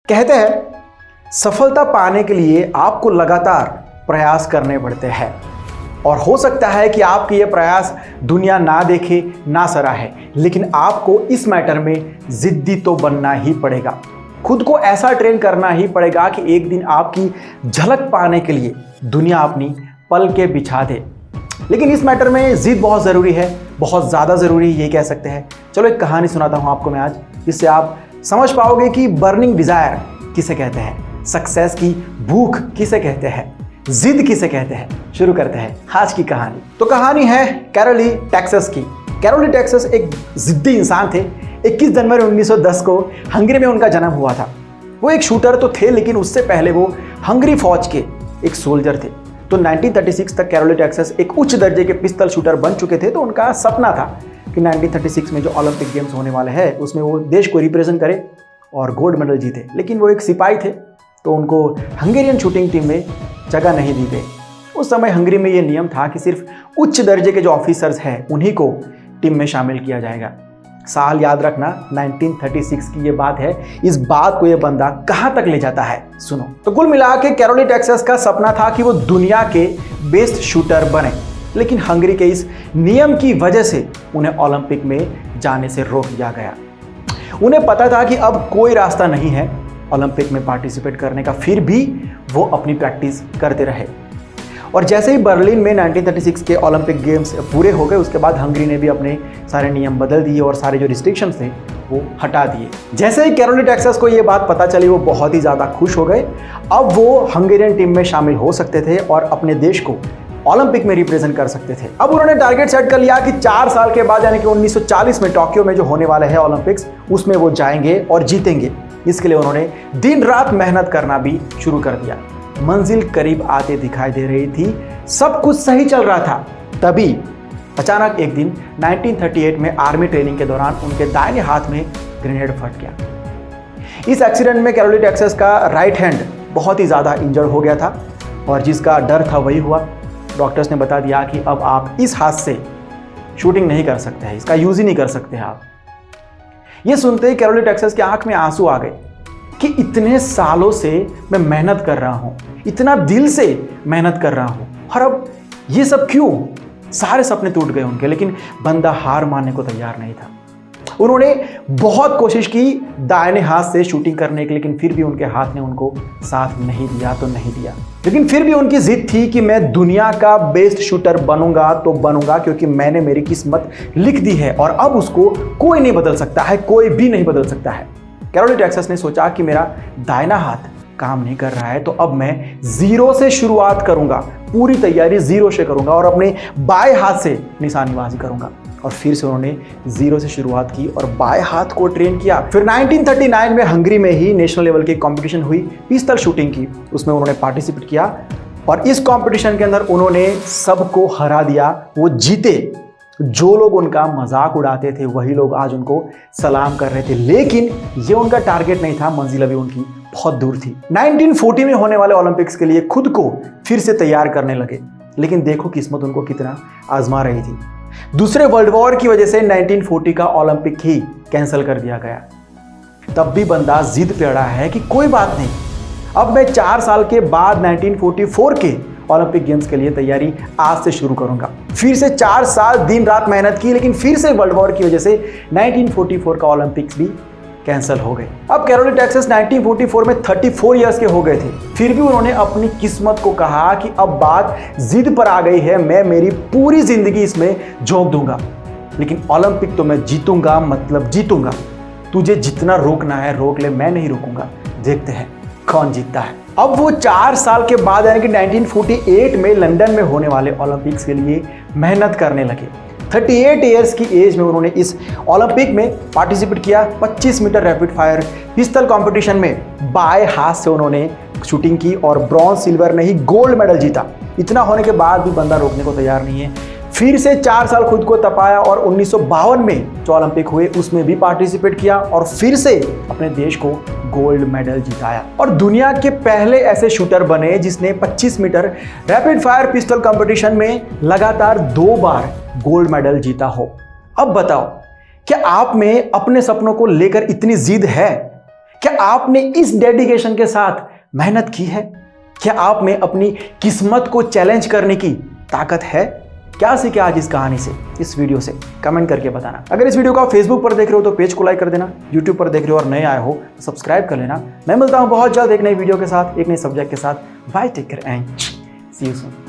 कहते हैं सफलता पाने के लिए आपको लगातार प्रयास करने पड़ते हैं और हो सकता है कि आपके ये प्रयास दुनिया ना देखे ना सराहे, लेकिन आपको इस मैटर में जिद्दी तो बनना ही पड़ेगा। खुद को ऐसा ट्रेन करना ही पड़ेगा कि एक दिन आपकी झलक पाने के लिए दुनिया अपनी पल के बिछा दे। लेकिन इस मैटर में जिद बहुत ज़रूरी है, बहुत ज़्यादा ज़रूरी, ये कह सकते हैं। चलो एक कहानी सुनाता हूँ आपको मैं आज, जिससे आप समझ पाओगे कि बर्निंग डिज़ायर किसे कहते हैं, सक्सेस की भूख किसे कहते हैं, जिद किसे कहते हैं। शुरू करते हैं आज की कहानी। तो कहानी है कैरोली टेक्सास की। कैरोली टेक्सास एक जिद्दी इंसान थे। 21 जनवरी 1910 को हंगरी में उनका जन्म हुआ था। वो एक शूटर तो थे, लेकिन उससे पहले वो हंगरी फौज के एक सोल्जर थे। तो 1936 तक कैरोली टेक्सास एक उच्च दर्जे के पिस्तल शूटर बन चुके थे। तो उनका सपना था कि 1936 में जो ओलंपिक गेम्स होने वाले हैं उसमें वो देश को रिप्रेजेंट करे और गोल्ड मेडल जीते। लेकिन वो एक सिपाही थे, तो उनको हंगेरियन शूटिंग टीम में जगह नहीं दी गई। उस समय हंगरी में ये नियम था कि सिर्फ उच्च दर्जे के जो ऑफिसर्स हैं उन्हीं को टीम में शामिल किया जाएगा। साल याद रखना 1936 की ये बात है। इस बात को ये बंदा कहां तक ले जाता है सुनो। तो कुल मिला के कैरोली टेक्सास का सपना था कि वो दुनिया के बेस्ट शूटर बने, लेकिन हंगरी के इस नियम की वजह से उन्हें ओलंपिक में जाने से रोक दिया गया। उन्हें पता था कि अब कोई रास्ता नहीं है ओलंपिक में पार्टिसिपेट करने का, फिर भी वो अपनी प्रैक्टिस करते रहे। और जैसे ही बर्लिन में 1936 के ओलंपिक गेम्स पूरे हो गए, उसके बाद हंगरी ने भी अपने सारे नियम बदल दिए और सारे जो रिस्ट्रिक्शंस थे वो हटा दिए। जैसे ही कैरोली टेक्सास को ये बात पता चली, वो बहुत ही ज़्यादा खुश हो गए। अब वो हंगेरियन टीम में शामिल हो सकते थे और अपने देश को ओलंपिक में रिप्रेजेंट कर सकते थे। अब उन्होंने टारगेट सेट कर लिया कि 4 साल के बाद यानी कि 1940 में टोक्यो में जो होने वाले हैं ओलंपिक्स, उसमें वो जाएंगे और जीतेंगे। इसके लिए उन्होंने दिन रात मेहनत करना भी शुरू कर दिया। मंजिल करीब आते दिखाई दे रही थी, सब कुछ सही चल रहा था। तभी अचानक एक दिन 1938 में आर्मी ट्रेनिंग के दौरान उनके दाहिने हाथ में ग्रेनेड फट गया। इस एक्सीडेंट में कैरोली टेक्सास का राइट हैंड बहुत ही ज़्यादा इंजर्ड हो गया था और जिसका डर था वही हुआ। डॉक्टर्स ने बता दिया कि अब आप इस हाथ से शूटिंग नहीं कर सकते हैं, इसका यूज ही नहीं कर सकते हैं आप। ये सुनते ही कैरोली टेक्सास की आंख में आंसू आ गए कि इतने सालों से मैं मेहनत कर रहा हूं, इतना दिल से मेहनत कर रहा हूं, और अब ये सब क्यों? सारे सपने टूट गए उनके। लेकिन बंदा हार मानने को तैयार नहीं था। उन्होंने बहुत कोशिश की दाहिने हाथ से शूटिंग करने की, लेकिन फिर भी उनके हाथ ने उनको साथ नहीं दिया तो नहीं दिया। लेकिन फिर भी उनकी जिद थी कि मैं दुनिया का बेस्ट शूटर बनूंगा तो बनूंगा, क्योंकि मैंने मेरी किस्मत लिख दी है और अब उसको कोई नहीं बदल सकता है, कोई भी नहीं बदल सकता है। कैरोली टेक्सास ने सोचा कि मेरा दाहिना हाथ काम नहीं कर रहा है, तो अब मैं जीरो से शुरुआत करूंगा, पूरी तैयारी जीरो से करूंगा और अपने बाएं हाथ से निशानेबाजी करूंगा। और फिर से उन्होंने जीरो से शुरुआत की और बाएं हाथ को ट्रेन किया। फिर 1939 में हंगरी में ही नेशनल लेवल की कंपटीशन हुई पिस्तल शूटिंग की, उसमें उन्होंने पार्टिसिपेट किया और इस कंपटीशन के अंदर उन्होंने सबको हरा दिया, वो जीते। जो लोग उनका मजाक उड़ाते थे वही लोग आज उनको सलाम कर रहे थे। लेकिन ये उनका टारगेट नहीं था, मंजिल अभी उनकी बहुत दूर थी। 1940 में होने वाले ओलंपिक्स के लिए खुद को फिर से तैयार करने लगे, लेकिन देखो किस्मत उनको कितना आजमा रही थी। दूसरे वर्ल्ड वॉर की वजह से 1940 का ओलंपिक ही कैंसिल कर दिया गया। तब भी बंदा जिद पे अड़ा है कि कोई बात नहीं, अब मैं 4 साल के बाद 1944 के ओलंपिक गेम्स के लिए तैयारी आज से शुरू करूंगा। फिर से 4 साल दिन रात मेहनत की, लेकिन फिर से वर्ल्ड वॉर की वजह से 1944 का ओलंपिक्स भी कैंसिल हो गए। अब कैरोली टेक्सास 1944 में 34 इयर्स के हो गए थे। फिर भी उन्होंने अपनी किस्मत को कहा कि अब बात जिद पर आ गई है, मैं मेरी पूरी जिंदगी इसमें झोंक दूंगा, लेकिन ओलंपिक तो मैं जीतूंगा, मतलब जीतूंगा। तुझे जितना रोकना है रोक ले, मैं नहीं रोकूंगा, देखते हैं कौन जीतता है। अब वो 4 साल के बाद यानी कि 1948 में लंदन में होने वाले ओलंपिक्स के लिए मेहनत करने लगे। 38 इयर्स की एज में उन्होंने इस ओलंपिक में पार्टिसिपेट किया। 25 metre rapid fire pistol competition में बाएं हाथ से उन्होंने शूटिंग की और ब्रॉन्ज, सिल्वर नहीं गोल्ड मेडल जीता। इतना होने के बाद भी बंदा रोकने को तैयार नहीं है। फिर से 4 साल खुद को तपाया और 1952 में जो ओलंपिक हुए उसमें भी पार्टिसिपेट किया और फिर से अपने देश को गोल्ड मेडल जिताया और दुनिया के पहले ऐसे शूटर बने जिसने 25 metre rapid fire pistol competition में लगातार 2 बार गोल्ड मेडल जीता हो। अब बताओ, क्या आप में अपने सपनों को लेकर इतनी जिद है क्या आपने इस डेडिकेशन के साथ मेहनत की है? क्या आप में अपनी किस्मत को चैलेंज करने की ताकत है? क्या सीखे आज इस कहानी से, इस वीडियो से? कमेंट करके बताना। अगर इस वीडियो को आप फेसबुक पर देख रहे हो तो पेज को लाइक कर देना, यूट्यूब पर देख रहे हो और नए आए हो तो सब्सक्राइब कर लेना। मैं मिलता हूं बहुत जल्द एक नई वीडियो के साथ, एक नए सब्जेक्ट के साथ। Bye, take care and see you soon.